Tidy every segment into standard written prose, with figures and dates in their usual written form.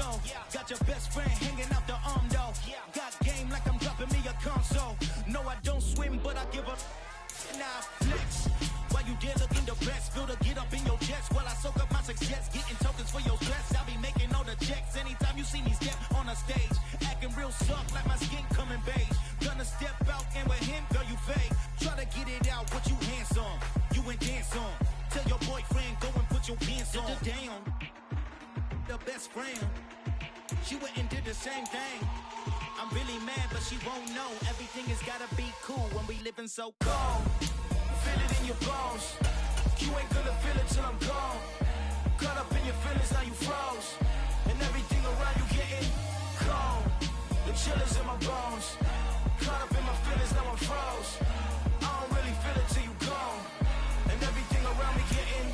zone. Got your best friend hanging out the arm though. Got game like I'm dropping me a console. No, I don't swim, but I give a now flex. While you there looking depressed, feel to get up in your chest while I soak up my success, getting tokens for your stress. I'll be making all the checks anytime you see me step on a stage, acting real soft like my skin coming beige. Gonna step out and with him, girl, you fake. Try to get it out, what you handsome, you ain't dance on. Tell your boyfriend, go and put your pants on. Down, the best friend, she went and did the same thing. I'm really mad, but she won't know. Everything has gotta be cool when we living so cold. Feel it in your bones. You ain't gonna feel it till I'm gone. Caught up in your feelings, now you froze. And everything around you getting cold. The chill is in my bones. Caught up in my feelings, now I'm froze. I don't really feel it till you gone. And everything around me getting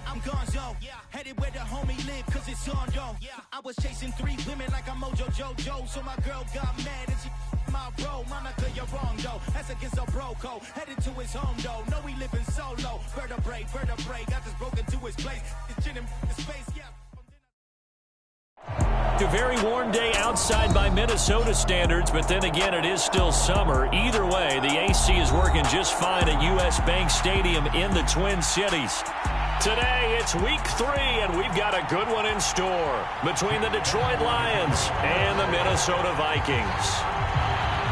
I'm gonzo. Headed where the homie live, cause it's on though. I was chasing 3 women like I'm Mojo Jojo. So my girl got mad and she my bro. Mama, cause you're wrong though. That's against a bro code. Headed to his home though. No, we living solo. Vertebrae. Got this broken to his place. It's chin in his face, A very warm day outside by Minnesota standards, but then again, it is still summer. Either way, the AC is working just fine at U.S. Bank Stadium in the Twin Cities. Today, it's week 3, and we've got a good one in store between the Detroit Lions and the Minnesota Vikings.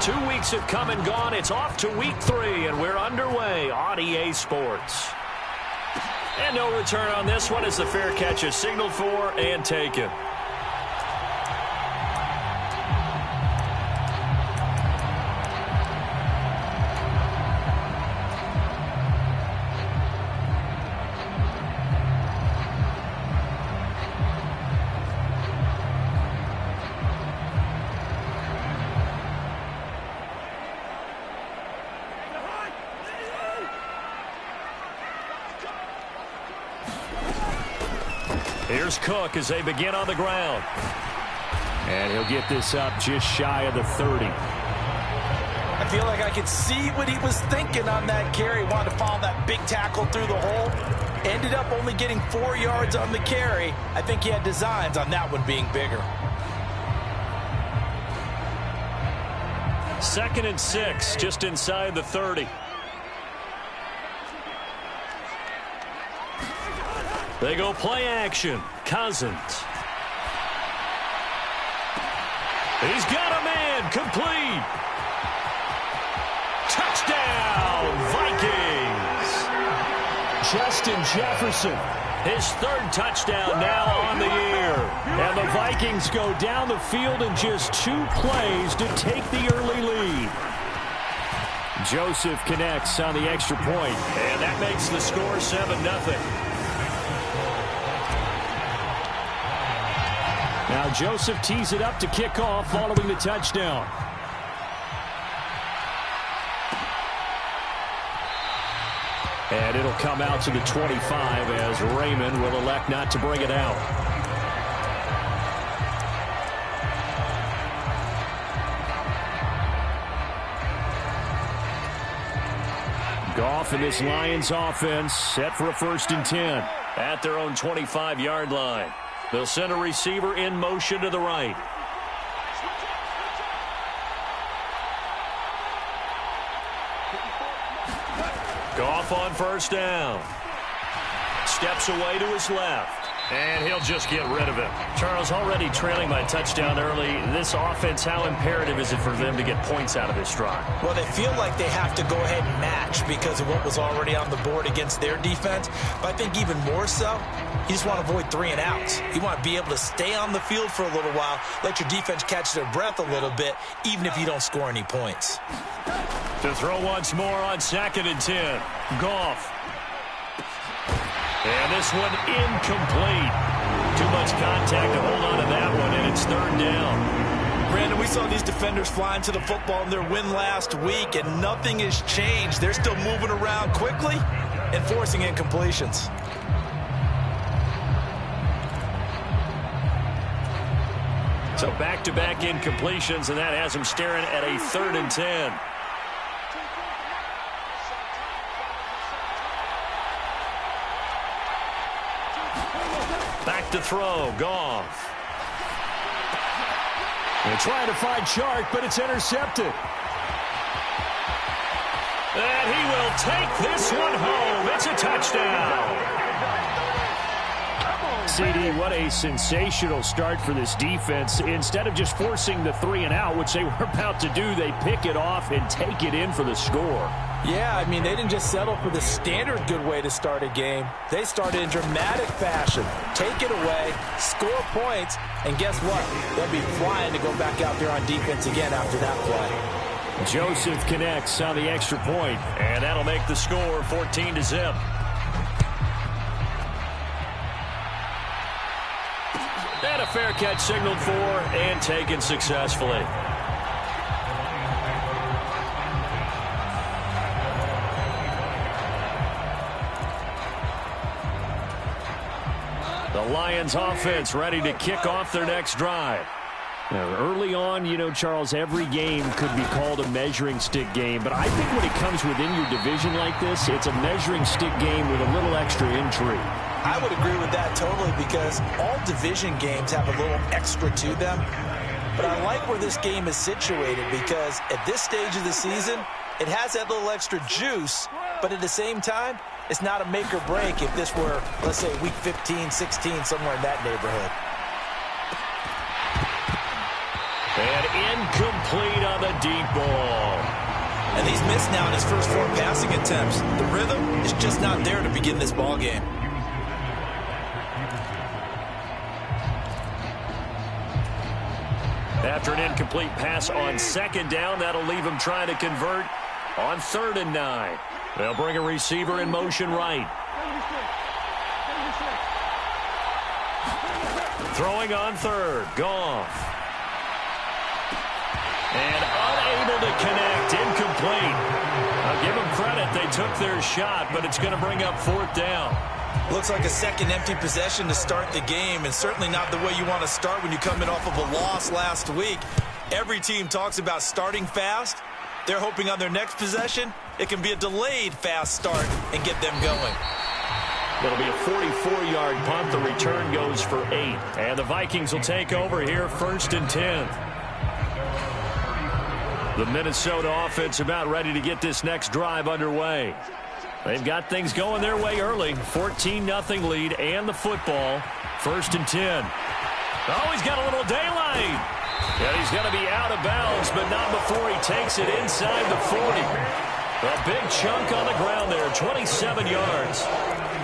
2 weeks have come and gone. It's off to week 3, and we're underway on EA Sports. And no return on this one as the fair catch is signaled for and taken. Here's Cook as they begin on the ground. And he'll get this up just shy of the 30. I feel like I could see what he was thinking on that carry. Wanted to follow that big tackle through the hole. Ended up only getting 4 yards on the carry. I think he had designs on that one being bigger. 2nd and 6, just inside the 30. They go play action. Cousins. He's got a man. Complete. Touchdown, Vikings. Justin Jefferson. His 3rd touchdown now on the year. And the Vikings go down the field in just 2 plays to take the early lead. Joseph connects on the extra point. And that makes the score 7-0. Now Joseph tees it up to kick off following the touchdown. And it'll come out to the 25 as Raymond will elect not to bring it out. Goff and this Lions offense set for a 1st and 10 at their own 25-yard line. They'll send a receiver in motion to the right. Goff on 1st down. Steps away to his left. And he'll just get rid of it. Charles, already trailing by touchdown early. This offense, how imperative is it for them to get points out of this drive? Well, they feel like they have to go ahead and match because of what was already on the board against their defense. But I think even more so, you just want to avoid 3 and outs. You want to be able to stay on the field for a little while, let your defense catch their breath a little bit, even if you don't score any points. To throw once more on 2nd and 10. Goff. And this one incomplete. Too much contact to hold on to that one, and it's 3rd down. Brandon, we saw these defenders flying to the football in their win last week, and nothing has changed. They're still moving around quickly and forcing incompletions. So back-to-back incompletions, and that has them staring at a 3rd and 10. Back to throw. Goff. They're trying to find Chark, but it's intercepted. And he will take this one home. It's a touchdown. CD, what a sensational start for this defense. Instead of just forcing the 3-and-out, which they were about to do, they pick it off and take it in for the score. Yeah, I mean, they didn't just settle for the standard good way to start a game. They started in dramatic fashion. Take it away, score points, and guess what? They'll be flying to go back out there on defense again after that play. Joseph connects on the extra point, and that'll make the score 14-0. And a fair catch signaled for and taken successfully. The Lions offense ready to kick off their next drive. Now, early on, you know, Charles, every game could be called a measuring stick game. But I think when it comes within your division like this, it's a measuring stick game with a little extra intrigue. I would agree with that totally because all division games have a little extra to them. But I like where this game is situated because at this stage of the season, it has that little extra juice. But at the same time, it's not a make or break if this were, let's say, week 15, 16, somewhere in that neighborhood. And incomplete on the deep ball. And he's missed now in his first 4 passing attempts. The rhythm is just not there to begin this ball game. After an incomplete pass on second down, that'll leave him trying to convert on 3rd and 9. They'll bring a receiver in motion right. Throwing on 3rd, Goff. And unable to connect, incomplete. I'll give them credit, they took their shot, but it's going to bring up 4th down. Looks like a second empty possession to start the game, and certainly not the way you want to start when you're coming off of a loss last week. Every team talks about starting fast. They're hoping on their next possession, it can be a delayed fast start and get them going. It'll be a 44-yard punt. The return goes for 8. And the Vikings will take over here 1st and 10. The Minnesota offense about ready to get this next drive underway. They've got things going their way early. 14-0 lead and the football. 1st and 10. Oh, he's got a little daylight. And he's going to be out of bounds, but not before he takes it inside the 40. A big chunk on the ground there, 27 yards.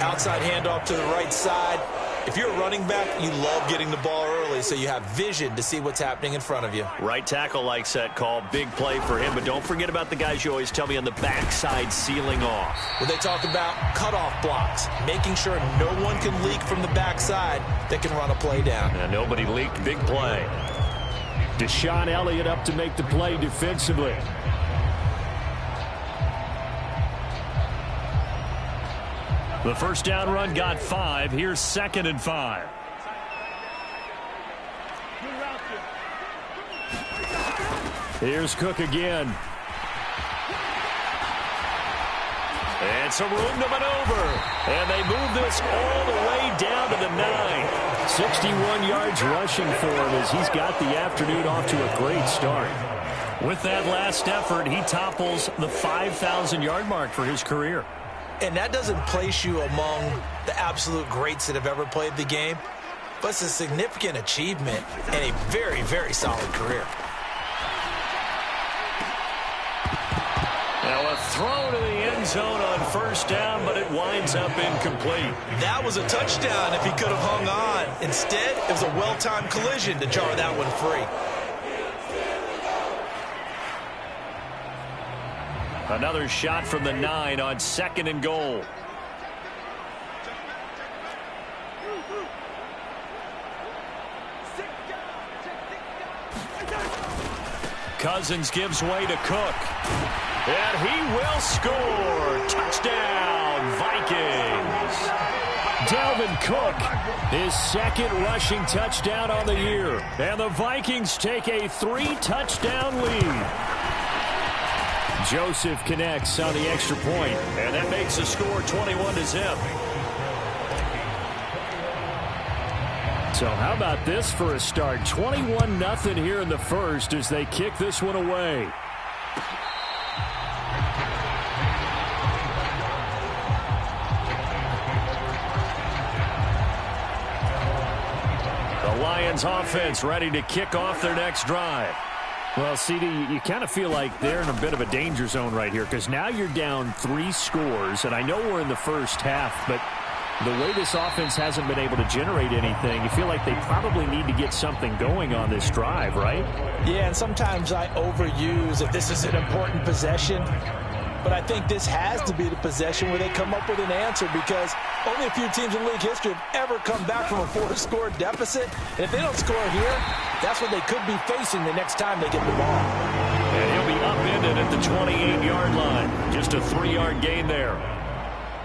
Outside handoff to the right side. If you're a running back, you love getting the ball early so you have vision to see what's happening in front of you. Right tackle likes that call. Big play for him, but don't forget about the guys you always tell me on the backside sealing off. Well, they talk about cutoff blocks, making sure no one can leak from the backside that can run a play down. And nobody leaked. Big play. Deshaun Elliott up to make the play defensively. The first down run got 5. Here's 2nd and 5. Here's Cook again. And some room to maneuver. And they move this all the way down to the 9. 61 yards rushing for him as he's got the afternoon off to a great start. With that last effort, he topples the 5,000-yard mark for his career. And that doesn't place you among the absolute greats that have ever played the game, but it's a significant achievement and a very, very solid career. Now a throw to the end zone on 1st down, but it winds up incomplete. That was a touchdown if he could have hung on. Instead, it was a well-timed collision to jar that one free. Another shot from the 9 on 2nd and goal. Cousins gives way to Cook. And he will score. Touchdown, Vikings. Dalvin Cook, his 2nd rushing touchdown on the year. And the Vikings take a 3-touchdown lead. Joseph connects on the extra point. And that makes the score 21-0. So how about this for a start? 21-0 here in the first as they kick this one away. The Lions offense ready to kick off their next drive. Well, CD, you kind of feel like they're in a bit of a danger zone right here because now you're down 3 scores, and I know we're in the first half, but the way this offense hasn't been able to generate anything, you feel like they probably need to get something going on this drive, right? Yeah, and sometimes I overuse if this is an important possession. But I think this has to be the possession where they come up with an answer because only a few teams in league history have ever come back from a 4-score deficit. And if they don't score here, that's what they could be facing the next time they get the ball. And he'll be upended at the 28-yard line. Just a 3-yard gain there.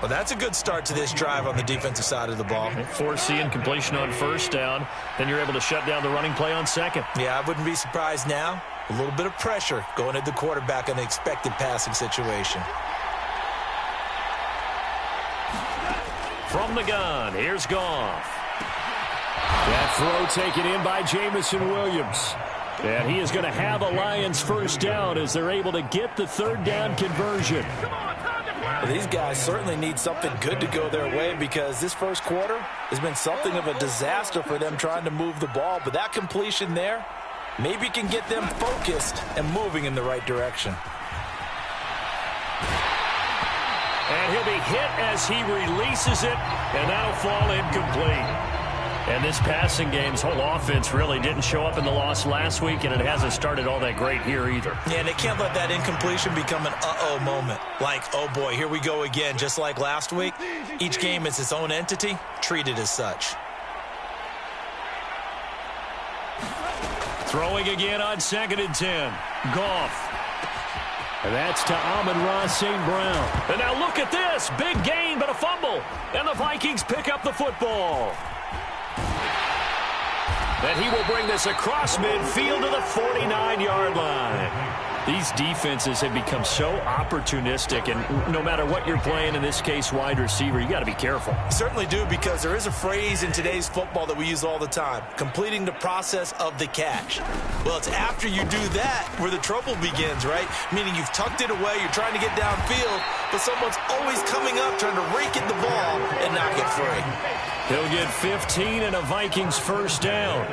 Well, that's a good start to this drive on the defensive side of the ball. Force the incompletion on first down. Then you're able to shut down the running play on second. Yeah, I wouldn't be surprised now. A little bit of pressure going at the quarterback in the expected passing situation. From the gun, here's Goff. That throw taken in by Jamison Williams. And he is going to have a Lions first down as they're able to get the third down conversion. Well, these guys certainly need something good to go their way because this first quarter has been something of a disaster for them trying to move the ball. But that completion there maybe can get them focused and moving in the right direction. And he'll be hit as he releases it, and that'll fall incomplete. And this passing game's whole offense really didn't show up in the loss last week, and it hasn't started all that great here either. Yeah, and they can't let that incompletion become an uh-oh moment. Like, oh boy, here we go again, just like last week. Each game is its own entity, treated as such. Throwing again on 2nd and 10. Goff. And that's to Amon-Ra St. Brown. And now look at this. Big gain, but a fumble. And the Vikings pick up the football. And he will bring this across midfield to the 49-yard line. These defenses have become so opportunistic, and no matter what you're playing, in this case wide receiver, you got to be careful. You certainly do, because there is a phrase in today's football that we use all the time, completing the process of the catch. Well, it's after you do that where the trouble begins, right? Meaning you've tucked it away, you're trying to get downfield, but someone's always coming up trying to rake at the ball and knock it free. He'll get 15 and a Vikings first down.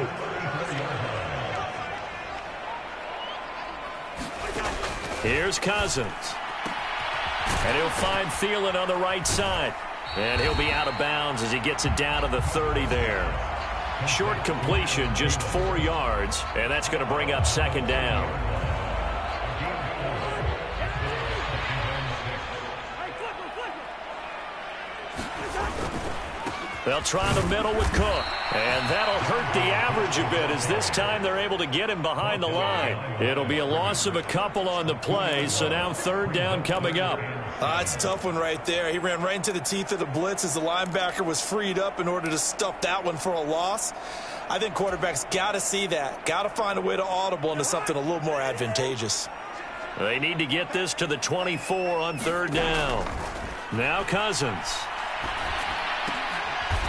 Here's Cousins. And he'll find Thielen on the right side. And he'll be out of bounds as he gets it down to the 30 there. Short completion, just 4 yards, and that's going to bring up 2nd down. They'll try the middle with Cook. And that'll hurt the average a bit as this time they're able to get him behind the line. It'll be a loss of a couple on the play, so now 3rd down coming up. It's a tough one right there. He ran right into the teeth of the blitz as the linebacker was freed up in order to stuff that one for a loss. I think quarterbacks got to see that. Got to find a way to audible into something a little more advantageous. They need to get this to the 24 on 3rd down. Now Cousins.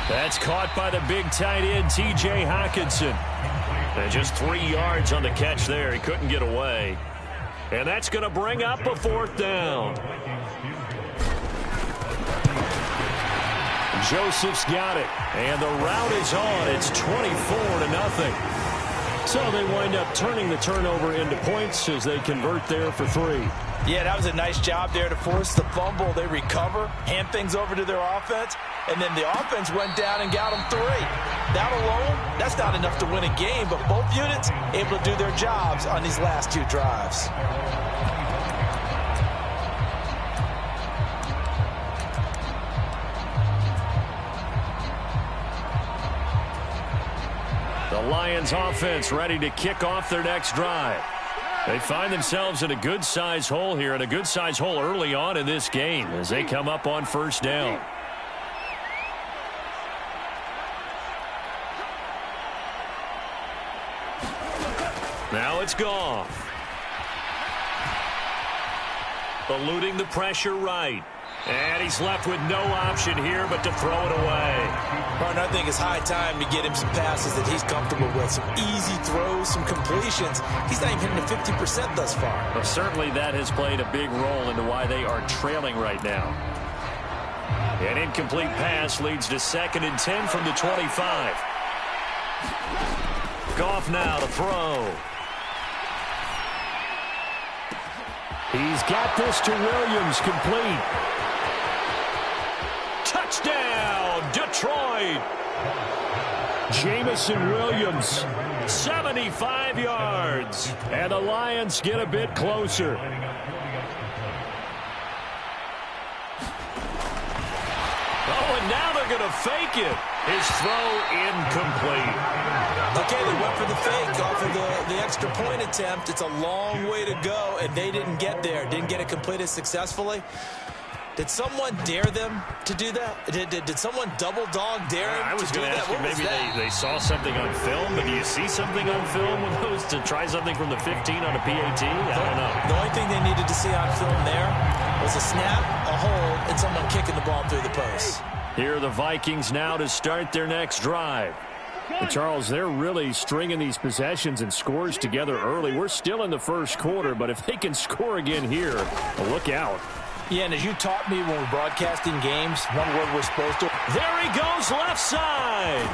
That's caught by the big tight end, T.J. Hockenson. And just 3 yards on the catch there. He couldn't get away. And that's going to bring up a 4th down. Joseph's got it. And the route is on. It's 24-0. So they wind up turning the turnover into points as they convert there for 3. Yeah, that was a nice job there to force the fumble. They recover, hand things over to their offense, and then the offense went down and got them 3. That alone, that's not enough to win a game, but both units able to do their jobs on these last 2 drives. The Lions offense ready to kick off their next drive. They find themselves in a good-sized hole here, and a good-sized hole early on in this game as they come up on 1st down. Now it's Goff. Eluding the pressure right. And he's left with no option here but to throw it away. Martin, I think it's high time to get him some passes that he's comfortable with. Some easy throws, some completions. He's not even hitting the 50% thus far. Well, certainly that has played a big role into why they are trailing right now. An incomplete pass leads to 2nd and 10 from the 25. Goff now to throw. He's got this to Williams, complete. Touchdown, Detroit. Jamison Williams. 75 yards. And the Lions get a bit closer. Oh, and now they're going to fake it. His throw incomplete. Okay, they went for the fake off of the extra point attempt. It's a long way to go, and they didn't get there. Didn't get it completed successfully. Did someone dare them to do that? Did someone double dog dare him I was to do going to that? ask you, maybe they saw something on film, but do you see something on film with those to try something from the 15 on a PAT? I don't know. The only thing they needed to see on film there was a snap, a hold, and someone kicking the ball through the post. Here are the Vikings now to start their next drive. And Charles, they're really stringing these possessions and scores together early. We're still in the first quarter, but if they can score again here, look out. Yeah, and as you taught me when we're broadcasting games, one word we're supposed to. There he goes left side.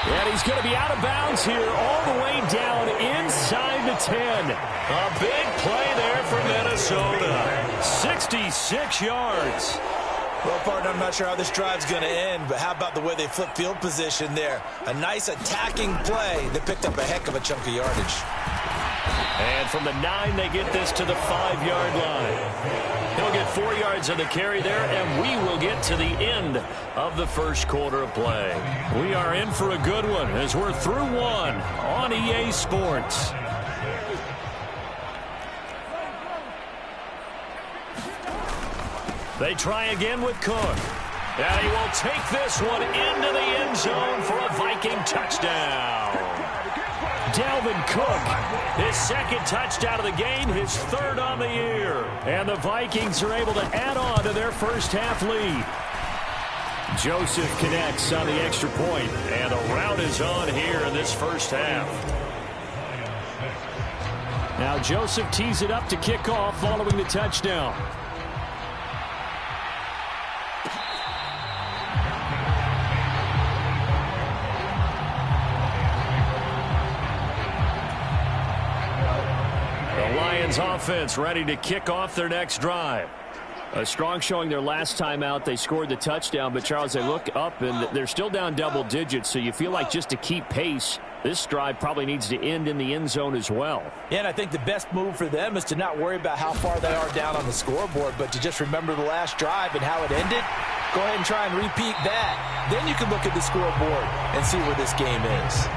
And he's going to be out of bounds here all the way down inside the 10. A big play there for Minnesota. 66 yards. Well, partner, I'm not sure how this drive's going to end, but how about the way they flip field position there? A nice attacking play that picked up a heck of a chunk of yardage. And from the 9, they get this to the 5-yard line. He'll get 4 yards on the carry there, and we will get to the end of the first quarter of play. We are in for a good one as we're through one on EA Sports. They try again with Cook. And he will take this one into the end zone for a Viking touchdown. Dalvin Cook, his 2nd touchdown of the game, his 3rd on the year. And the Vikings are able to add on to their first half lead. Joseph connects on the extra point. And the route is on here in this first half. Now Joseph tees it up to kick off following the touchdown. Offense ready to kick off their next drive. A strong showing their last time out. They scored the touchdown, but Charles, they look up and they're still down double digits, so you feel like just to keep pace, this drive probably needs to end in the end zone as well. Yeah, and I think the best move for them is to not worry about how far they are down on the scoreboard, but to just remember the last drive and how it ended. Go ahead and try and repeat that. Then you can look at the scoreboard and see where this game is.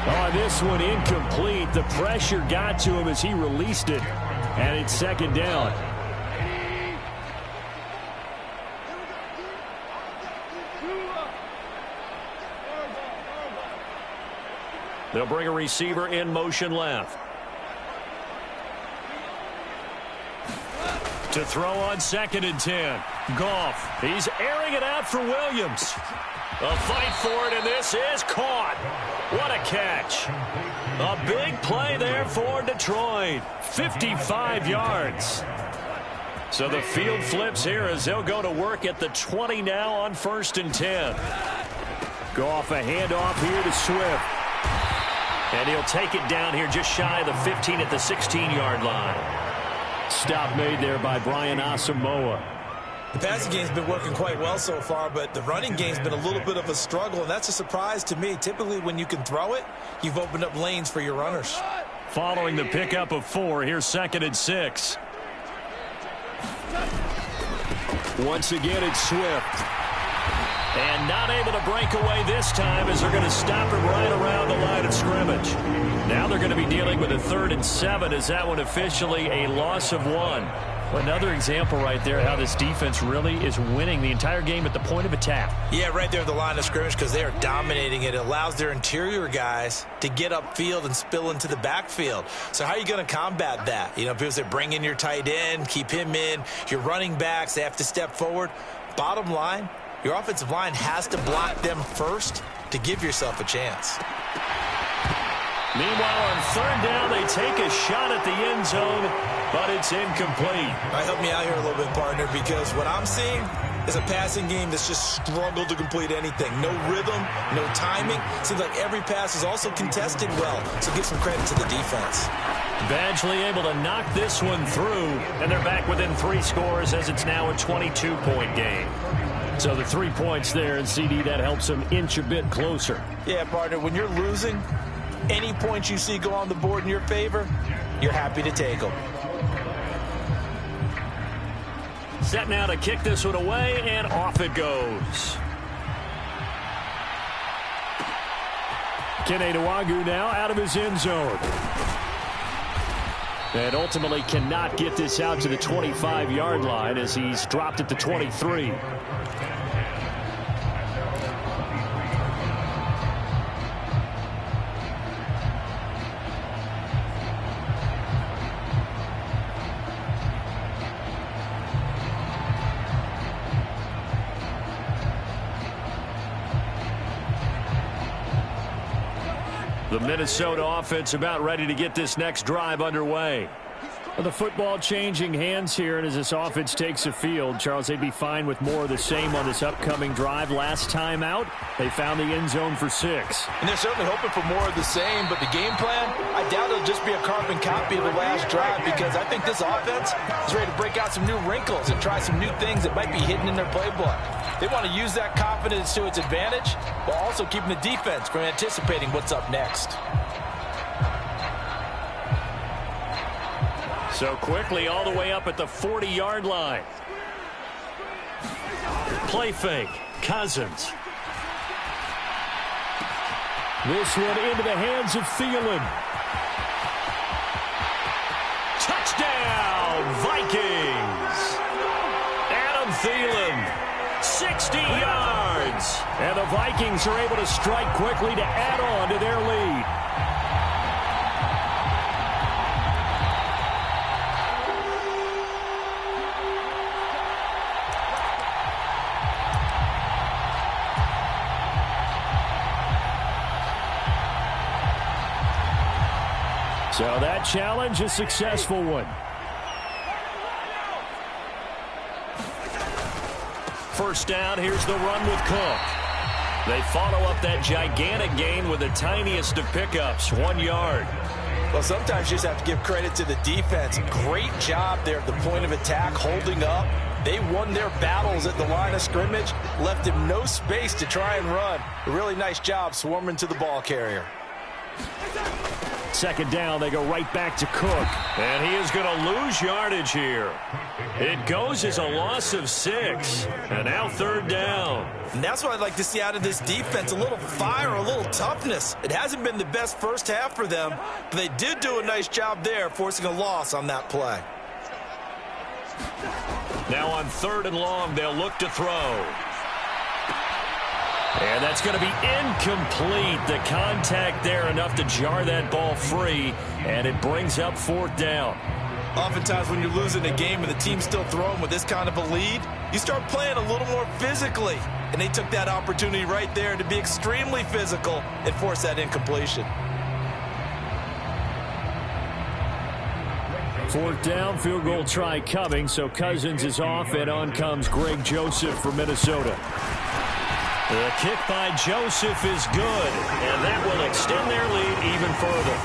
Oh, this one incomplete. The pressure got to him as he released it. And it's 2nd down. They'll bring a receiver in motion left. To throw on 2nd and 10. Goff. He's airing it out for Williams. A fight for it, and this is caught. What a catch. A big play there for Detroit. 55 yards. So the field flips here as they'll go to work at the 20 now on 1st and 10. Goff, a handoff here to Swift. And he'll take it down here just shy of the 15 at the 16-yard line. Stop made there by Brian Asamoah. The passing game's been working quite well so far, but the running game's been a little bit of a struggle, and that's a surprise to me. Typically, when you can throw it, you've opened up lanes for your runners. Following the pickup of 4, here's 2nd and 6. Once again, it's Swift. And not able to break away this time as they're going to stop him right around the line of scrimmage. Now they're going to be dealing with a 3rd and 7 as that one officially a loss of 1. Another example right there how this defense really is winning the entire game at the point of attack. Yeah, right there at the line of scrimmage because they are dominating it. It allows their interior guys to get upfield and spill into the backfield. So how are you going to combat that? You know, people say bring in your tight end, keep him in. Your running backs, they have to step forward. Bottom line, your offensive line has to block them first to give yourself a chance. Meanwhile, on third down, they take a shot at the end zone, but it's incomplete. All right, help me out here a little bit, partner, because what I'm seeing is a passing game that's just struggled to complete anything. No rhythm, no timing. Seems like every pass is also contested well, so give some credit to the defense. Badgley able to knock this one through, and they're back within 3 scores as it's now a 22-point game. So the 3 points there, and CD, that helps them inch a bit closer. Yeah, partner, when you're losing, any points you see go on the board in your favor, you're happy to take them. Set now to kick this one away, and off it goes. Kene Nwangwu now out of his end zone. And ultimately cannot get this out to the 25-yard line as he's dropped at the 23. The Minnesota offense about ready to get this next drive underway. Well, the football changing hands here, and as this offense takes the field, Charles, they'd be fine with more of the same on this upcoming drive. Last time out, they found the end zone for 6. And they're certainly hoping for more of the same, but the game plan, I doubt it'll just be a carbon copy of the last drive because I think this offense is ready to break out some new wrinkles and try some new things that might be hidden in their playbook. They want to use that confidence to its advantage while also keeping the defense from anticipating what's up next. So quickly all the way up at the 40-yard line. Play fake. Cousins. This one into the hands of Thielen. Touchdown, Vikings. Adam Thielen, 60 yards. And the Vikings are able to strike quickly to add on to their lead. So that challenge, a successful one. First down, here's the run with Cook. They follow up that gigantic gain with the tiniest of pickups, 1 yard. Well, sometimes you just have to give credit to the defense. Great job there at the point of attack, holding up. They won their battles at the line of scrimmage, left him no space to try and run. A really nice job swarming to the ball carrier. Second down, they go right back to Cook. And he is going to lose yardage here. It goes as a loss of 6. And now third down. And that's what I'd like to see out of this defense, a little fire, a little toughness. It hasn't been the best first half for them, but they did do a nice job there, forcing a loss on that play. Now on third and long, they'll look to throw. And that's going to be incomplete. The contact there enough to jar that ball free, and it brings up fourth down. Oftentimes when you're losing a game and the team's still throwing with this kind of a lead, you start playing a little more physically. And they took that opportunity right there to be extremely physical and force that incompletion. Fourth down, field goal try coming, so Cousins is off, and on comes Greg Joseph for Minnesota. The kick by Joseph is good, and that will extend their lead even further.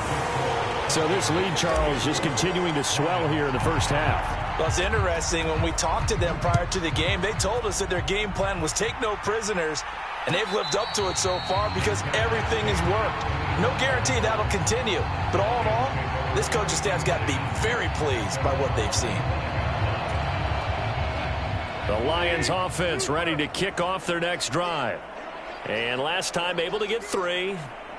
So this lead, Charles, is continuing to swell here in the first half. Well, it's interesting. When we talked to them prior to the game, they told us that their game plan was take no prisoners, and they've lived up to it so far because everything has worked. No guarantee that'll continue, but all in all, this coaching staff's got to be very pleased by what they've seen. The Lions offense ready to kick off their next drive. And last time able to get 3.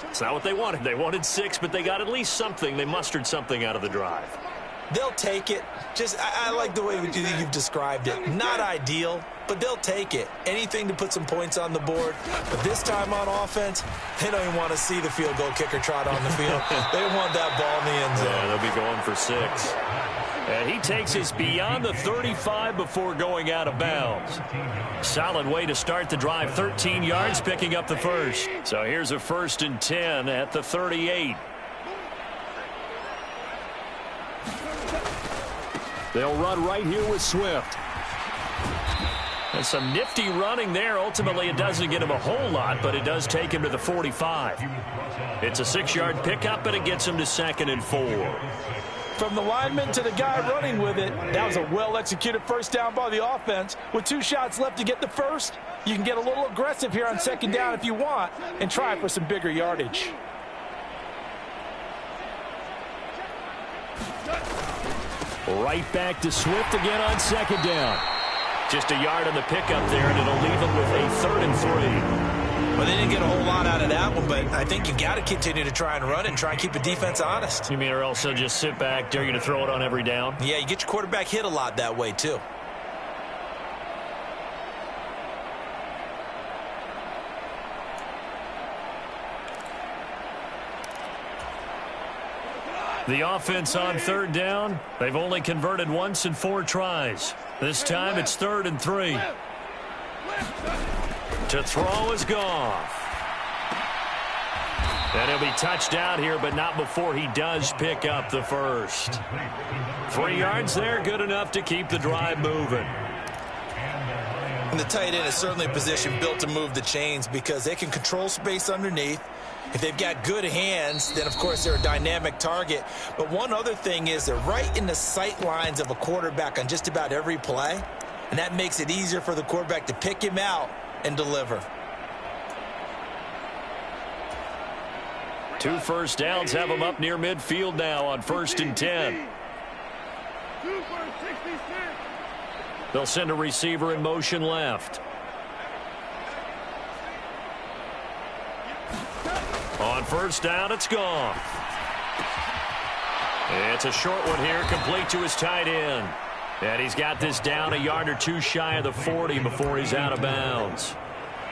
It's not what they wanted. They wanted 6, but they got at least something. They mustered something out of the drive. They'll take it. I like the way you've described it. Not ideal, but they'll take it. Anything to put some points on the board. But this time on offense, they don't even want to see the field goal kicker trot on the field. They want that ball in the end zone. Yeah, they'll be going for 6. And he takes us beyond the 35 before going out of bounds. Solid way to start the drive. 13 yards, picking up the first. So here's a 1st and 10 at the 38. They'll run right here with Swift. And some nifty running there. Ultimately, it doesn't get him a whole lot, but it does take him to the 45. It's a 6-yard pickup, and it gets him to 2nd and 4. From the lineman to the guy running with it, that was a well-executed first down by the offense. With 2 shots left to get the first, you can get a little aggressive here on 2nd down if you want and try for some bigger yardage. Right back to Swift again on 2nd down. Just a yard on the pickup there, and it'll leave him with a 3rd and 3. Well, they didn't get a whole lot out of that one, but I think you got to continue to try and run it and try and keep the defense honest. You mean or else they'll just sit back, dare you to throw it on every down? Yeah, you get your quarterback hit a lot that way, too. The offense on 3rd down, they've only converted once in 4 tries. This time it's 3rd and 3. To throw is Goff. And he'll be touched out here, but not before he does pick up the first. 3 yards there, good enough to keep the drive moving. And the tight end is certainly a position built to move the chains because they can control space underneath. If they've got good hands, then, of course, they're a dynamic target. But one other thing is they're right in the sight lines of a quarterback on just about every play, and that makes it easier for the quarterback to pick him out and deliver. 2 first downs have them up near midfield now on 1st and 10. They'll send a receiver in motion left. On 1st down, it's gone. It's a short one here, complete to his tight end. And he's got this down a yard or 2 shy of the 40 before he's out of bounds.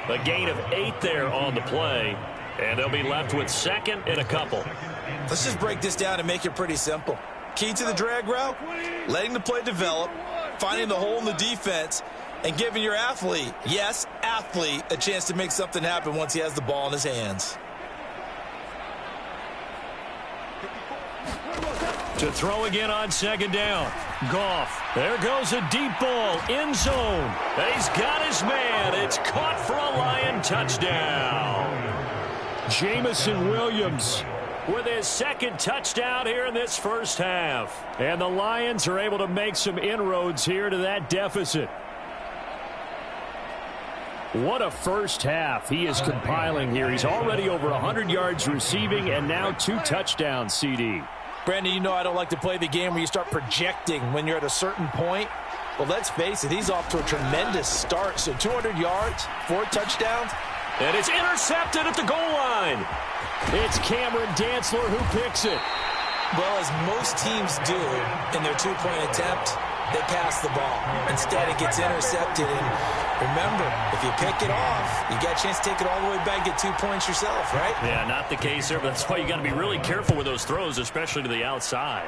A gain of 8 there on the play, and they'll be left with 2nd and a couple. Let's just break this down and make it pretty simple. Key to the drag route, letting the play develop, finding the hole in the defense, and giving your athlete, yes, athlete, a chance to make something happen once he has the ball in his hands. To throw again on 2nd down. Goff. There goes a deep ball. End zone. He's got his man. It's caught for a Lion touchdown. Jamison Williams with his 2nd touchdown here in this first half. And the Lions are able to make some inroads here to that deficit. What a first half he is compiling here. He's already over 100 yards receiving and now 2 touchdowns, CD. Brandon, you know I don't like to play the game where you start projecting when you're at a certain point. Well, let's face it, he's off to a tremendous start. So 200 yards, 4 touchdowns. And it's intercepted at the goal line. It's Cameron Dantzler who picks it. Well, as most teams do in their 2-point attempt, they pass the ball. Instead, it gets intercepted. And remember, if you pick it off, you got a chance to take it all the way back and get 2 points yourself, right? Yeah, not the case there, but that's why you got to be really careful with those throws, especially to the outside.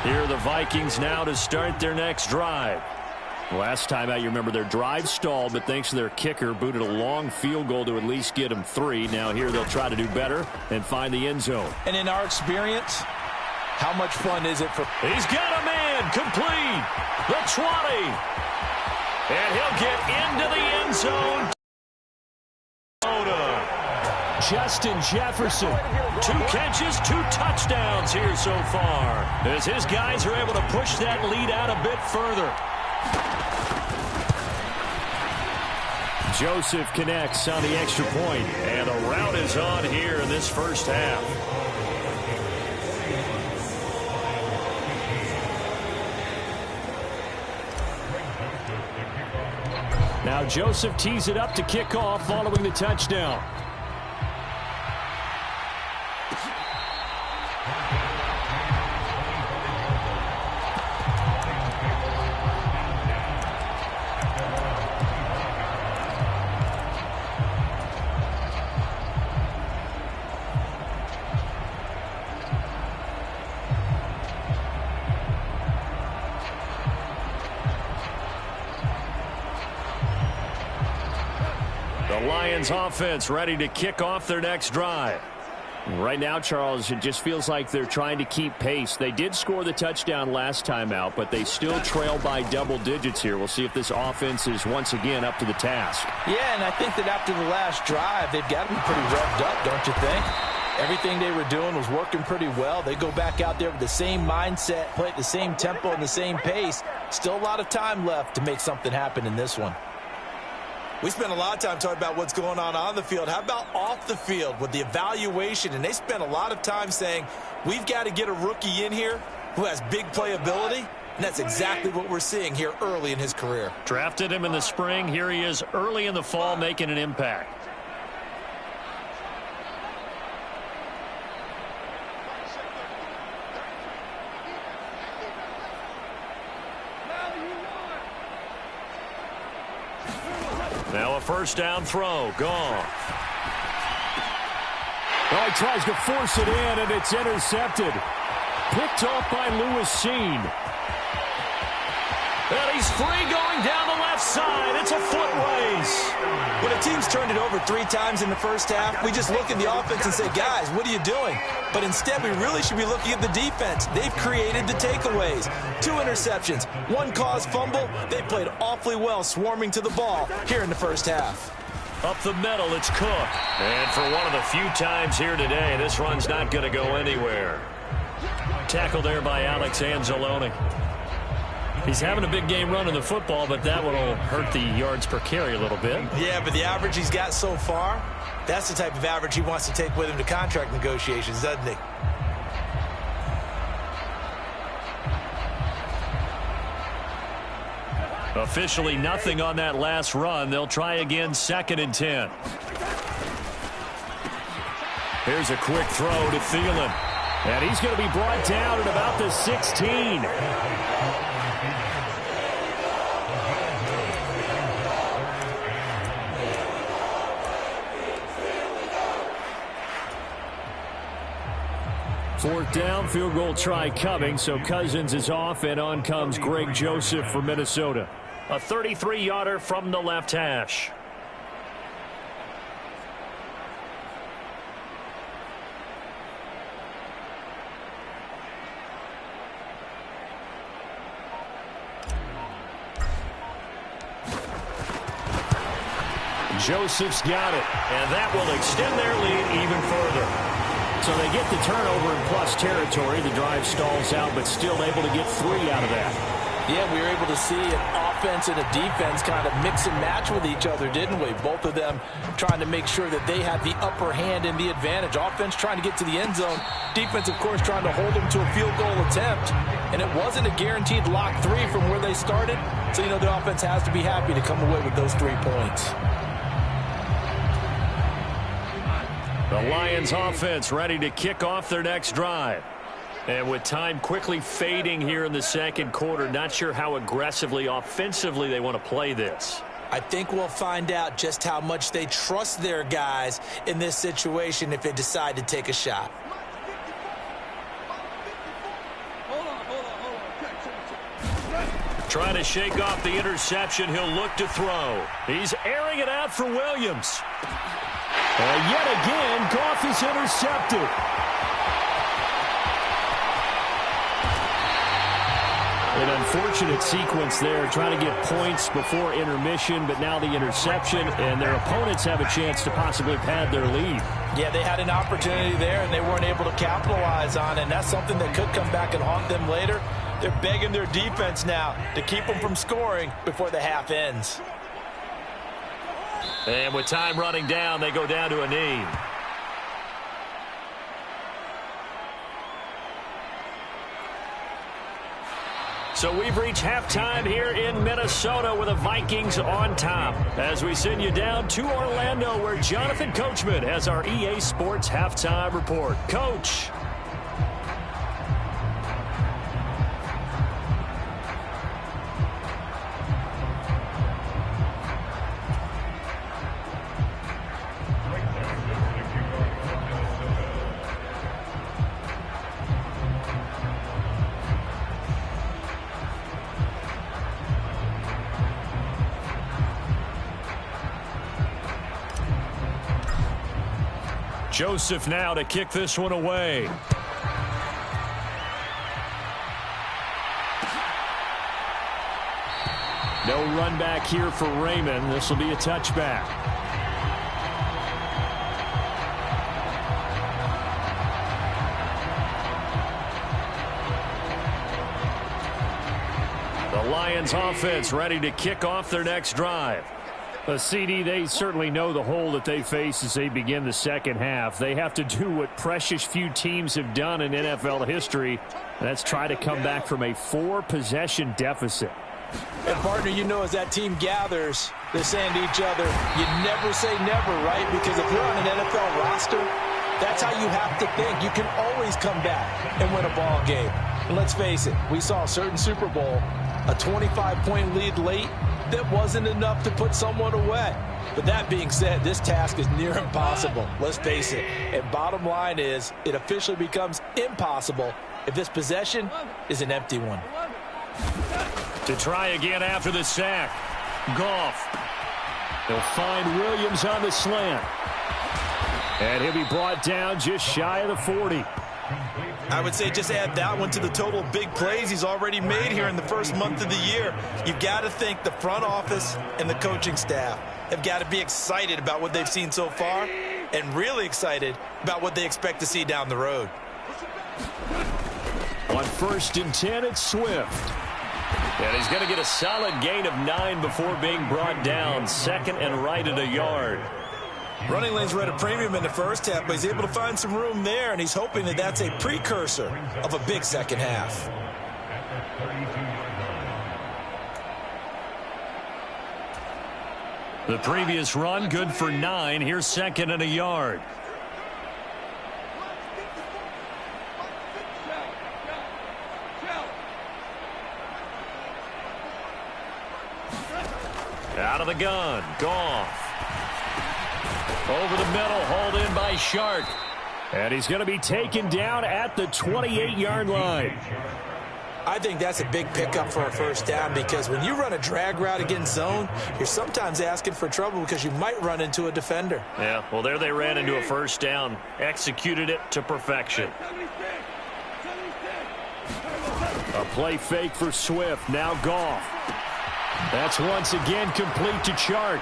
Here are the Vikings now to start their next drive. Last time out, you remember their drive stalled, but thanks to their kicker, booted a long field goal to at least get them 3. Now here they'll try to do better and find the end zone. And in our experience, how much fun is it for... He's got a man complete. The 20. And he'll get into the end zone. Justin Jefferson. 2 catches, 2 touchdowns here so far, as his guys are able to push that lead out a bit further. Joseph connects on the extra point, and the rout is on here in this first half. Now Joseph tees it up to kick off following the touchdown. Lions offense ready to kick off their next drive. Right now, Charles, it just feels like they're trying to keep pace. They did score the touchdown last time out, but they still trail by double digits here. We'll see if this offense is once again up to the task. Yeah, and I think that after the last drive, they've got to be pretty revved up, don't you think? Everything they were doing was working pretty well. They go back out there with the same mindset, play at the same tempo and the same pace. Still a lot of time left to make something happen in this one. We spent a lot of time talking about what's going on the field. How about off the field with the evaluation? And they spent a lot of time saying, we've got to get a rookie in here who has big playability. And that's exactly what we're seeing here early in his career. Drafted him in the spring. Here he is early in the fall making an impact. Now a first down throw. Gone. Oh, he tries to force it in, and it's intercepted. Picked off by Lewis Seen. And he's free going down the left side. It's a foot race. When a team's turned it over 3 times in the first half, we just look at the offense and say, guys, what are you doing? But instead, we really should be looking at the defense. They've created the takeaways. 2 interceptions, 1 caused fumble. They played awfully well swarming to the ball here in the first half. Up the middle, it's Cook. And for one of the few times here today, this run's not going to go anywhere. Tackle there by Alex Anzalone. He's having a big game running the football, but that one will hurt the yards per carry a little bit. Yeah, but the average he's got so far, that's the type of average he wants to take with him to contract negotiations, doesn't he? Officially nothing on that last run. They'll try again, 2nd and 10. Here's a quick throw to Thielen. And he's going to be brought down at about the 16. Fourth down, field goal try coming, so Cousins is off, and on comes Greg Joseph for Minnesota. A 33-yarder from the left hash. Joseph's got it. And that will extend their lead even further. So they get the turnover in plus territory. The drive stalls out, but still able to get 3 out of that. Yeah, we were able to see an offense and a defense kind of mix and match with each other, didn't we? Both of them trying to make sure that they had the upper hand and the advantage. Offense trying to get to the end zone. Defense, of course, trying to hold them to a field goal attempt. And it wasn't a guaranteed lock 3 from where they started. So, you know, the offense has to be happy to come away with those 3 points. The Lions offense ready to kick off their next drive. And with time quickly fading here in the second quarter, not sure how aggressively, offensively they want to play this. I think we'll find out just how much they trust their guys in this situation if they decide to take a shot. Trying to shake off the interception, he'll look to throw. He's airing it out for Williams. And yet again, Goff is intercepted. An unfortunate sequence there, trying to get points before intermission, but now the interception, and their opponents have a chance to possibly pad their lead. Yeah, they had an opportunity there, and they weren't able to capitalize on it, and that's something that could come back and haunt them later. They're begging their defense now to keep them from scoring before the half ends. And with time running down, they go down to a knee. So we've reached halftime here in Minnesota with the Vikings on top. As we send you down to Orlando, where Jonathan Coachman has our EA Sports halftime report. Coach. Joseph now to kick this one away. No run back here for Raymond. This will be a touchback. The Lions offense ready to kick off their next drive. CD, they certainly know the hole that they face as they begin the second half. They have to do what precious few teams have done in NFL history. That's try to come back from a 4-possession deficit. And, partner, you know, as that team gathers, they're saying to each other, you never say never, right? Because if you're on an NFL roster, that's how you have to think. You can always come back and win a ball game. And let's face it, we saw a certain Super Bowl, a 25-point lead late, that wasn't enough to put someone away. But that being said, this task is near impossible. Let's face it. And bottom line is, it officially becomes impossible if this possession is an empty one. To try again after the sack. Goff. They'll find Williams on the slant. And he'll be brought down just shy of the 40. I would say just add that one to the total of big plays he's already made here in the first month of the year. You've got to think the front office and the coaching staff have got to be excited about what they've seen so far and really excited about what they expect to see down the road. On 1st and 10, it's Swift. And he's going to get a solid gain of 9 before being brought down. 2nd and right at a yard. Running lanes were at a premium in the first half, but he's able to find some room there, and he's hoping that that's a precursor of a big second half. The previous run, good for 9. Here's 2nd and a yard. Out of the gun, Goff. Over the middle, hauled in by Shark. And he's going to be taken down at the 28-yard line. I think that's a big pickup for a first down because when you run a drag route against zone, you're sometimes asking for trouble because you might run into a defender. Yeah, well, there they ran into a first down. Executed it to perfection. A play fake for Swift. Now Goff. That's once again complete to Chark.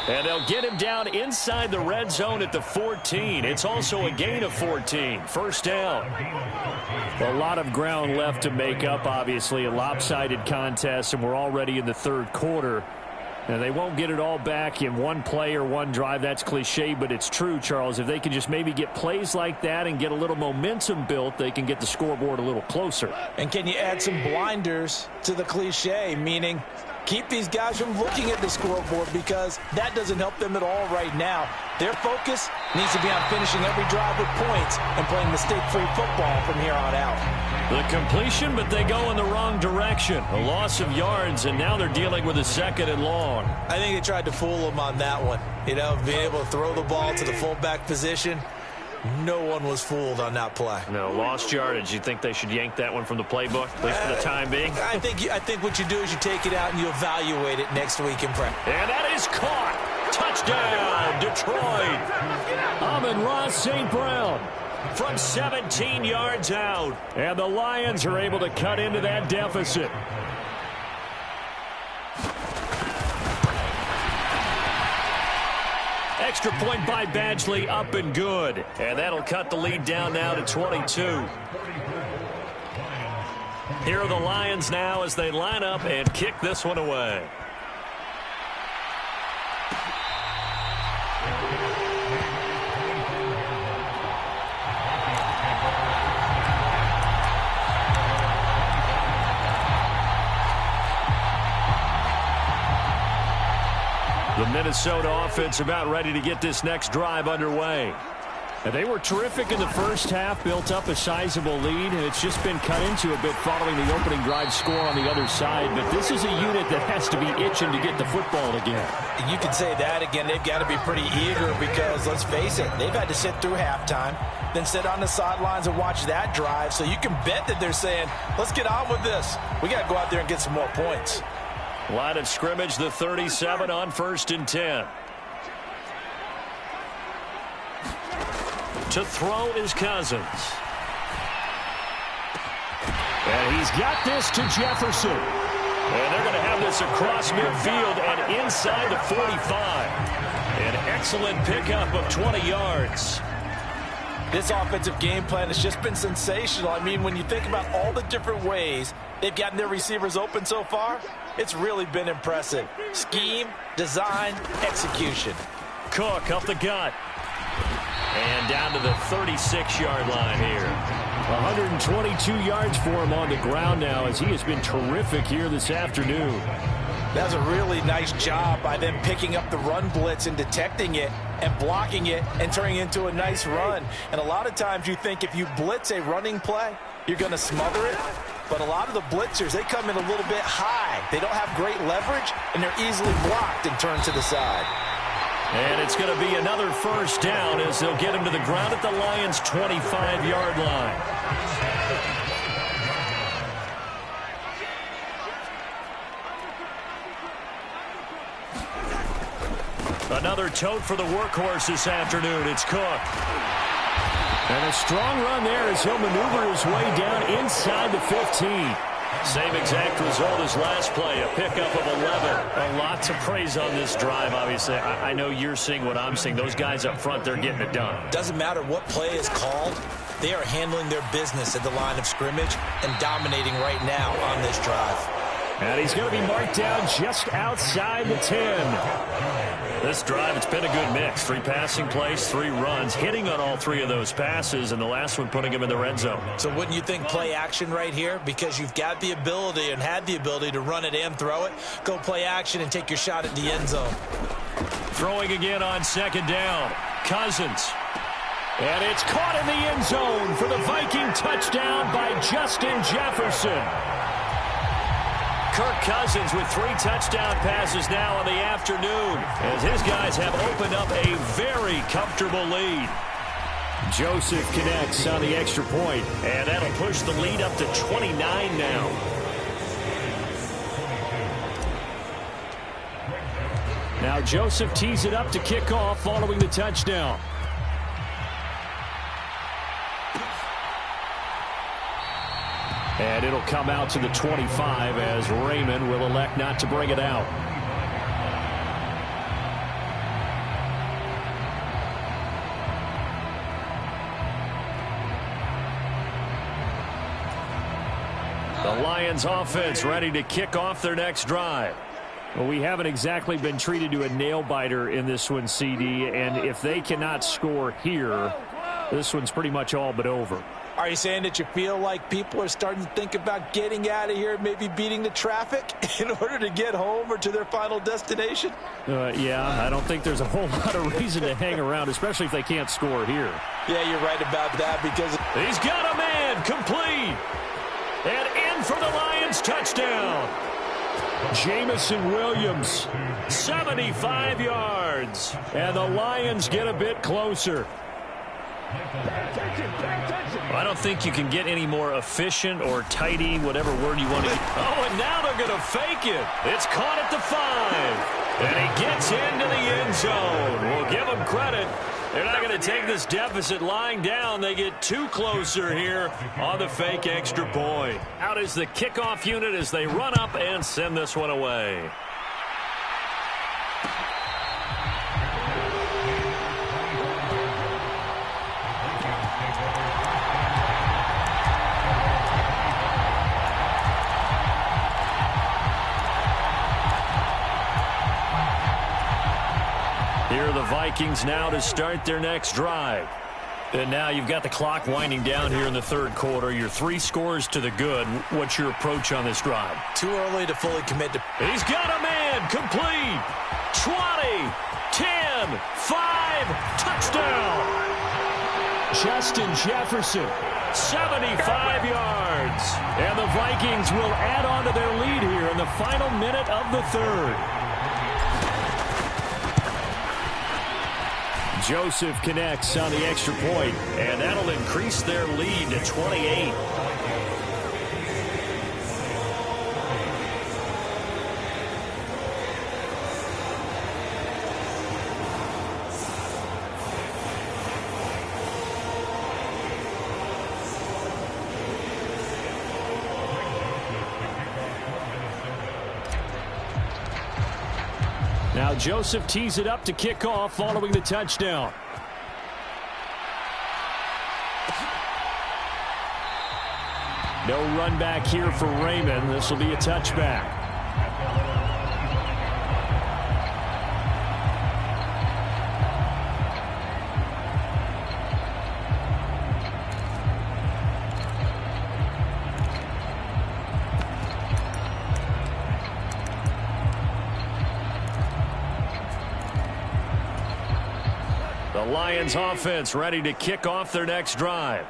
And they'll get him down inside the red zone at the 14. It's also a gain of 14. First down. A lot of ground left to make up, obviously. A lopsided contest, and we're already in the third quarter. And they won't get it all back in one play or one drive. That's cliche, but it's true, Charles. If they can just maybe get plays like that and get a little momentum built, they can get the scoreboard a little closer. And can you add some blinders to the cliche, meaning keep these guys from looking at the scoreboard because that doesn't help them at all right now. Their focus needs to be on finishing every drive with points and playing mistake-free football from here on out. The completion, but they go in the wrong direction. A loss of yards, and now they're dealing with a 2nd and long. I think they tried to fool them on that one. You know, being able to throw the ball to the fullback position. No one was fooled on that play. No, lost yardage. You think they should yank that one from the playbook, at least for the time being? I think what you do is you take it out and you evaluate it next week in practice. And that is caught. Touchdown, Detroit. Amon-Ra St. Brown from 17 yards out. And the Lions are able to cut into that deficit. Extra point by Badgley, up and good. And that'll cut the lead down now to 22. Here are the Lions now as they line up and kick this one away. The Minnesota offense about ready to get this next drive underway. And they were terrific in the first half, built up a sizable lead, and it's just been cut into a bit following the opening drive score on the other side. But this is a unit that has to be itching to get the football again. You can say that again. They've got to be pretty eager because, let's face it, they've had to sit through halftime, then sit on the sidelines and watch that drive. So you can bet that they're saying, let's get on with this. We got to go out there and get some more points. Line of scrimmage, the 37 on 1st and 10. To throw is Cousins. And he's got this to Jefferson. And they're going to have this across midfield and inside the 45. An excellent pickup of 20 yards. This offensive game plan has just been sensational. I mean, when you think about all the different ways they've gotten their receivers open so far, it's really been impressive. Scheme, design, execution. Cook up the gut. And down to the 36-yard line here. 122 yards for him on the ground now as he has been terrific here this afternoon. That's a really nice job by them picking up the run blitz and detecting it and blocking it and turning it into a nice run. And a lot of times you think if you blitz a running play, you're going to smother it. But a lot of the blitzers, they come in a little bit high. They don't have great leverage, and they're easily blocked and turned to the side. And it's going to be another first down as they'll get him to the ground at the Lions' 25-yard line. Another tote for the workhorse this afternoon. It's Cook. And a strong run there as he'll maneuver his way down inside the 15. Same exact result as last play, a pickup of 11. A lot to praise on this drive, obviously. I know you're seeing what I'm seeing. Those guys up front, they're getting it done. Doesn't matter what play is called. They are handling their business at the line of scrimmage and dominating right now on this drive. And he's going to be marked down just outside the 10. This drive, it's been a good mix. 3 passing plays, 3 runs, hitting on all 3 of those passes, and the last one putting him in the red zone. So wouldn't you think play action right here? Because you've got the ability and had the ability to run it and throw it. Go play action and take your shot at the end zone. Throwing again on 2nd down. Cousins. And it's caught in the end zone for the Viking touchdown by Justin Jefferson. Kirk Cousins with 3 touchdown passes now in the afternoon as his guys have opened up a very comfortable lead. Joseph connects on the extra point, and that'll push the lead up to 29 now. Now Joseph tees it up to kick off following the touchdown. And it'll come out to the 25 as Raymond will elect not to bring it out. The Lions offense ready to kick off their next drive. Well, we haven't exactly been treated to a nail-biter in this one, CD, and if they cannot score here, this one's pretty much all but over. Are you saying that you feel like people are starting to think about getting out of here, maybe beating the traffic in order to get home or to their final destination? Yeah, I don't think there's a whole lot of reason to hang around, especially if they can't score here. Yeah, you're right about that because he's got a man complete. And in for the Lions touchdown. Jamison Williams, 75 yards. And the Lions get a bit closer. I don't think you can get any more efficient or tidy, whatever word you want to use. Oh, and now they're going to fake it. It's caught at the 5. And he gets into the end zone. We'll give him credit. They're not going to take this deficit lying down. They get 2 closer here on the fake extra point. Out is the kickoff unit as they run up and send this one away. Here are the Vikings now to start their next drive. And now you've got the clock winding down here in the 3rd quarter. Your 3 scores to the good. What's your approach on this drive? Too early to fully commit to. He's got a man complete. 20. 10, 5, touchdown! Justin Jefferson, 75 yards. And the Vikings will add on to their lead here in the final minute of the third. Joseph connects on the extra point, and that'll increase their lead to 28. Now Joseph tees it up to kick off following the touchdown. No run back here for Raymond. This will be a touchback. The Lions offense ready to kick off their next drive.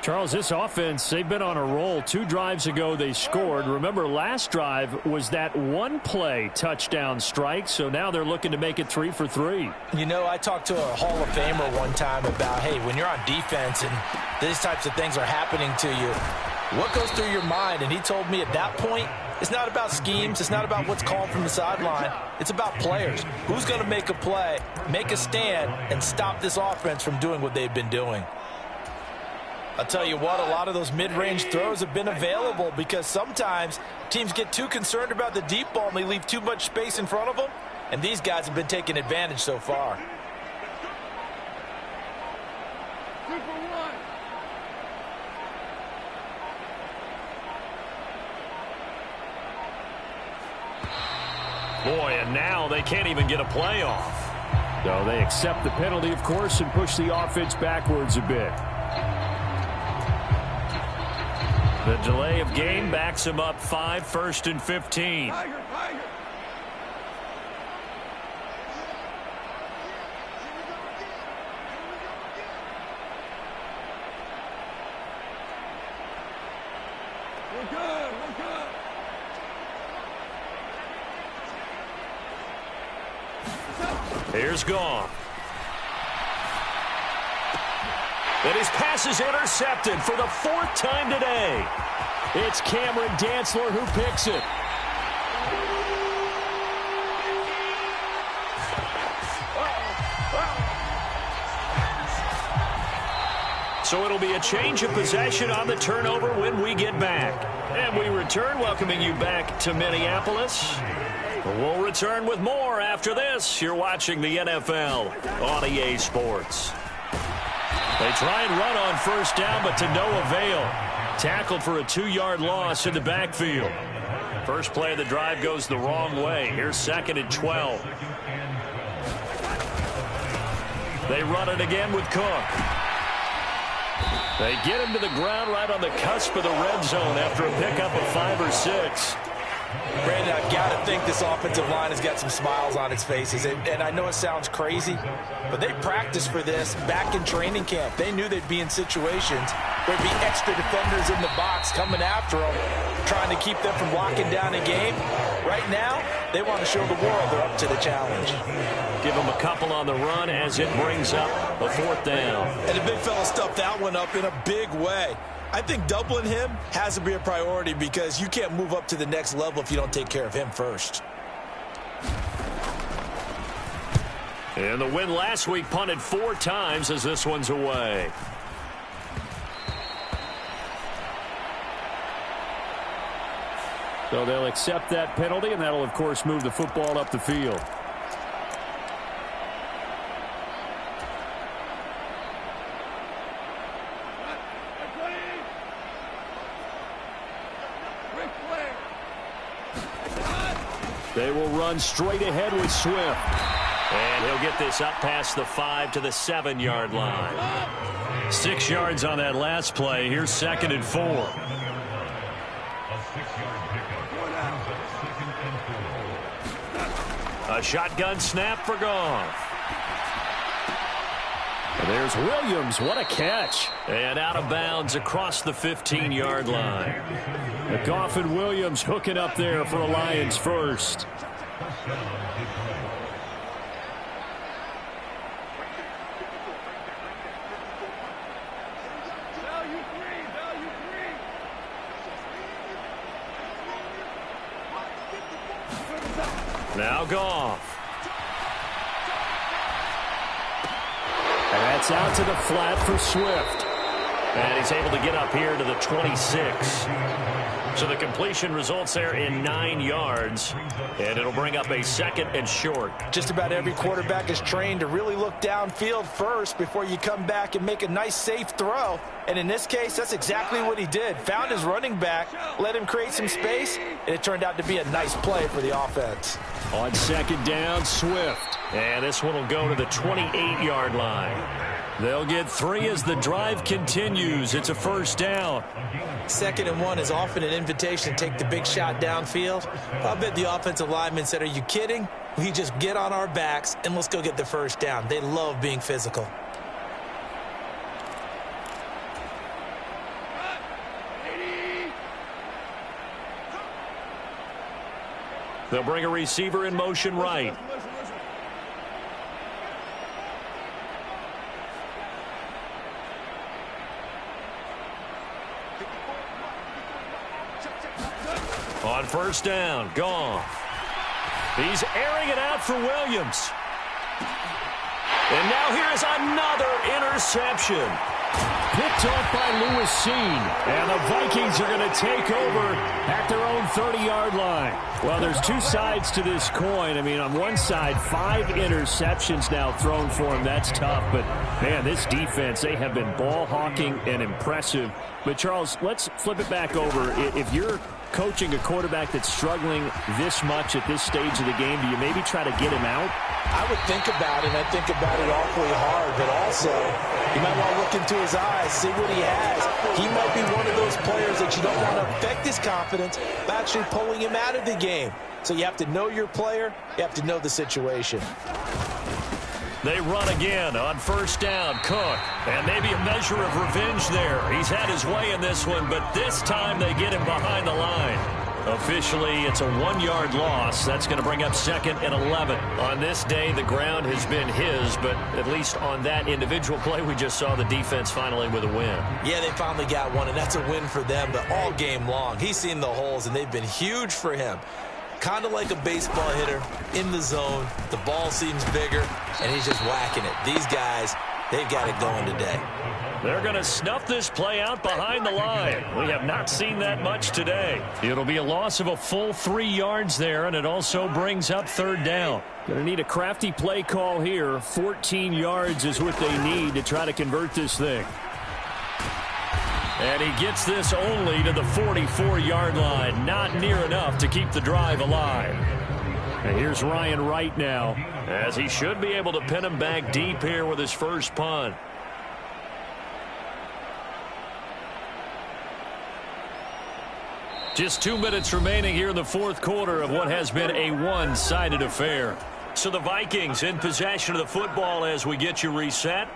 Charles, this offense, they've been on a roll. 2 drives ago they scored. Remember, last drive was that one-play touchdown strike, so now they're looking to make it 3 for 3. You know, I talked to a Hall of Famer one time about, hey, when you're on defense and these types of things are happening to you, what goes through your mind? And he told me at that point, it's not about schemes. It's not about what's called from the sideline. It's about players. Who's going to make a play, make a stand, and stop this offense from doing what they've been doing? I'll tell you what, a lot of those mid-range throws have been available because sometimes teams get too concerned about the deep ball and they leave too much space in front of them, and these guys have been taking advantage so far. Boy, and now they can't even get a play off. So they accept the penalty, of course, and push the offense backwards a bit. The delay of game backs him up 5, 1st and 15. Here's Goff. And his pass is intercepted for the 4th time today. It's Cameron Dantzler who picks it. So it'll be a change of possession on the turnover when we get back. And we return, welcoming you back to Minneapolis. We'll return with more after this. You're watching the NFL on EA Sports. They try and run on 1st down, but to no avail. Tackled for a 2-yard loss in the backfield. First play of the drive goes the wrong way. Here's 2nd and 12. They run it again with Cook. They get him to the ground right on the cusp of the red zone after a pickup of 5 or 6. Brandon, I've got to think this offensive line has got some smiles on its faces. And I know it sounds crazy, but they practiced for this back in training camp. They knew they'd be in situations where there'd be extra defenders in the box coming after them, trying to keep them from locking down a game. Right now, they want to show the world they're up to the challenge. Give them a couple on the run as it brings up a 4th down. And the big fella stuffed that one up in a big way. I think doubling him has to be a priority because you can't move up to the next level if you don't take care of him first. And the win last week punted 4 times as this one's away. So they'll accept that penalty, and that'll, of course, move the football up the field. They will run straight ahead with Swift. And he'll get this up past the 5 to the 7-yard line. 6 yards on that last play. Here's 2nd and 4. A shotgun snap for Goff. There's Williams. What a catch. And out of bounds across the 15-yard line. Goff and Williams hooking up there for a Lions first. Now Goff. And that's out to the flat for Swift. And he's able to get up here to the 26. So the completion results there in 9 yards. And it'll bring up a 2nd and short. Just about every quarterback is trained to really look downfield first before you come back and make a nice, safe throw. And in this case, that's exactly what he did. Found his running back, let him create some space, and it turned out to be a nice play for the offense. On 2nd down, Swift. And this one will go to the 28-yard line. They'll get 3 as the drive continues. It's a 1st down. 2nd and 1 is often an invitation to take the big shot downfield. I bet the offensive lineman said, are you kidding? We just get on our backs and let's go get the 1st down. They love being physical. They'll bring a receiver in motion right. On 1st down, Goff. He's airing it out for Williams. And now here is another interception. Picked off by Lewis Seen. And the Vikings are going to take over at their own 30-yard line. Well, there's 2 sides to this coin. I mean, on one side, 5 interceptions now thrown for him. That's tough. But, man, this defense, they have been ball hawking and impressive. But, Charles, let's flip it back over. If you're coaching a quarterback that's struggling this much at this stage of the game, do you maybe try to get him out? I would think about it, and I think about it awfully hard, but also you might want to look into his eyes, see what he has. He might be one of those players that you don't want to affect his confidence by actually pulling him out of the game. So you have to know your player, you have to know the situation. They run again on 1st down, Cook. And maybe a measure of revenge there. He's had his way in this one, but this time they get him behind the line. Officially, it's a 1-yard loss. That's going to bring up 2nd and 11. On this day, the ground has been his, but at least on that individual play, we just saw the defense finally with a win. Yeah, they finally got one, and that's a win for them, but all game long. He's seen the holes, and they've been huge for him. Kind of like a baseball hitter in the zone. The ball seems bigger, and he's just whacking it. These guys, they've got it going today. They're going to snuff this play out behind the line. We have not seen that much today. It'll be a loss of a full 3 yards there, and it also brings up 3rd down. Going to need a crafty play call here. 14 yards is what they need to try to convert this thing. And he gets this only to the 44-yard line. Not near enough to keep the drive alive. And here's Ryan Wright now, as he should be able to pin him back deep here with his first punt. Just 2 minutes remaining here in the 4th quarter of what has been a one-sided affair. So the Vikings in possession of the football as we get you reset.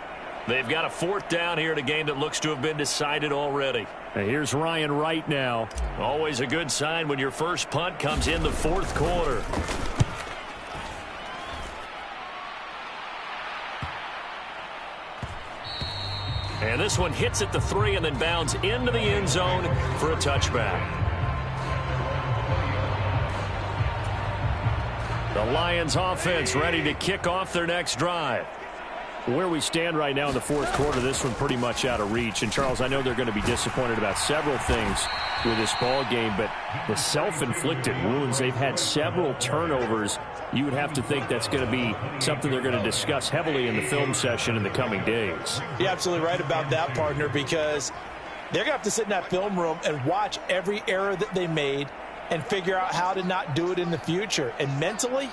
They've got a 4th down here in a game that looks to have been decided already. And here's Ryan Wright now. Always a good sign when your first punt comes in the 4th quarter. And this one hits at the 3 and then bounds into the end zone for a touchback. The Lions offense ready to kick off their next drive. Where we stand right now in the 4th quarter, this one pretty much out of reach. And, Charles, I know they're going to be disappointed about several things with this ball game, but the self-inflicted wounds, they've had several turnovers. You would have to think that's going to be something they're going to discuss heavily in the film session in the coming days. You're absolutely right about that, partner, because they're going to have to sit in that film room and watch every error that they made and figure out how to not do it in the future. And mentally,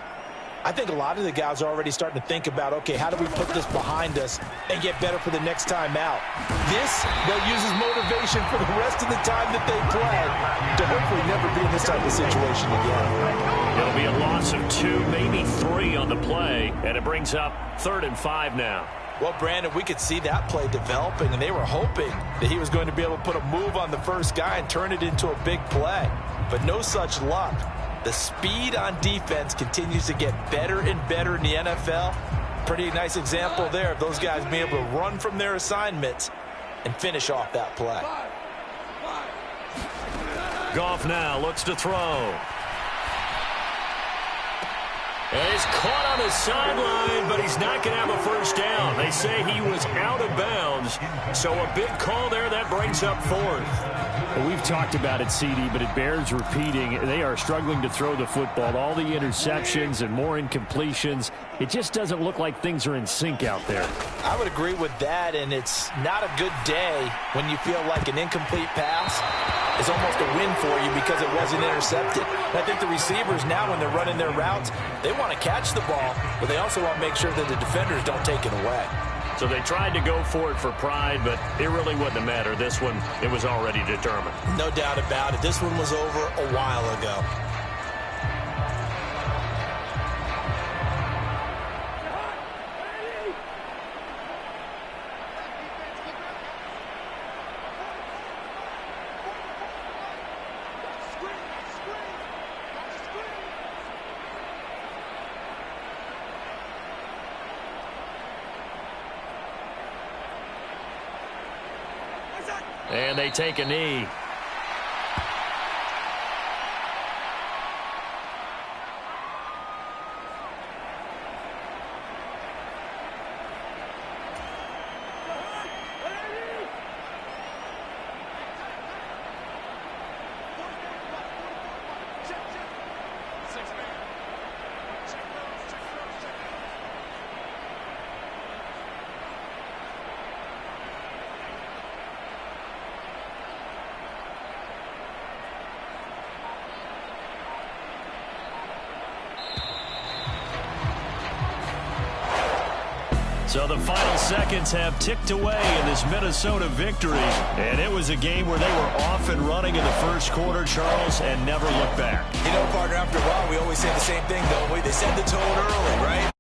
I think a lot of the guys are already starting to think about, okay, how do we put this behind us and get better for the next time out? This, they'll use as motivation for the rest of the time that they play to hopefully never be in this type of situation again. It'll be a loss of 2, maybe 3 on the play, and it brings up 3rd and 5 now. Well, Brandon, we could see that play developing, and they were hoping that he was going to be able to put a move on the first guy and turn it into a big play. But no such luck. The speed on defense continues to get better and better in the NFL. Pretty nice example there of those guys being able to run from their assignments and finish off that play. Goff now looks to throw. And he's caught on the sideline, but he's not going to have a first down. They say he was out of bounds, so a big call there that brings up fourth. Well, we've talked about it, CD, but it bears repeating. They are struggling to throw the football. All the interceptions and more incompletions. It just doesn't look like things are in sync out there. I would agree with that, and it's not a good day when you feel like an incomplete pass is almost a win for you because it wasn't intercepted. And I think the receivers now, when they're running their routes, they want to catch the ball, but they also want to make sure that the defenders don't take it away. So they tried to go for it for pride, but it really wouldn't matter. This one, it was already determined. No doubt about it. This one was over a while ago. And they take a knee. So the final seconds have ticked away in this Minnesota victory. And it was a game where they were off and running in the first quarter, Charles, and never looked back. You know, partner, after a while, we always say the same thing, don't we? They set the tone early, right?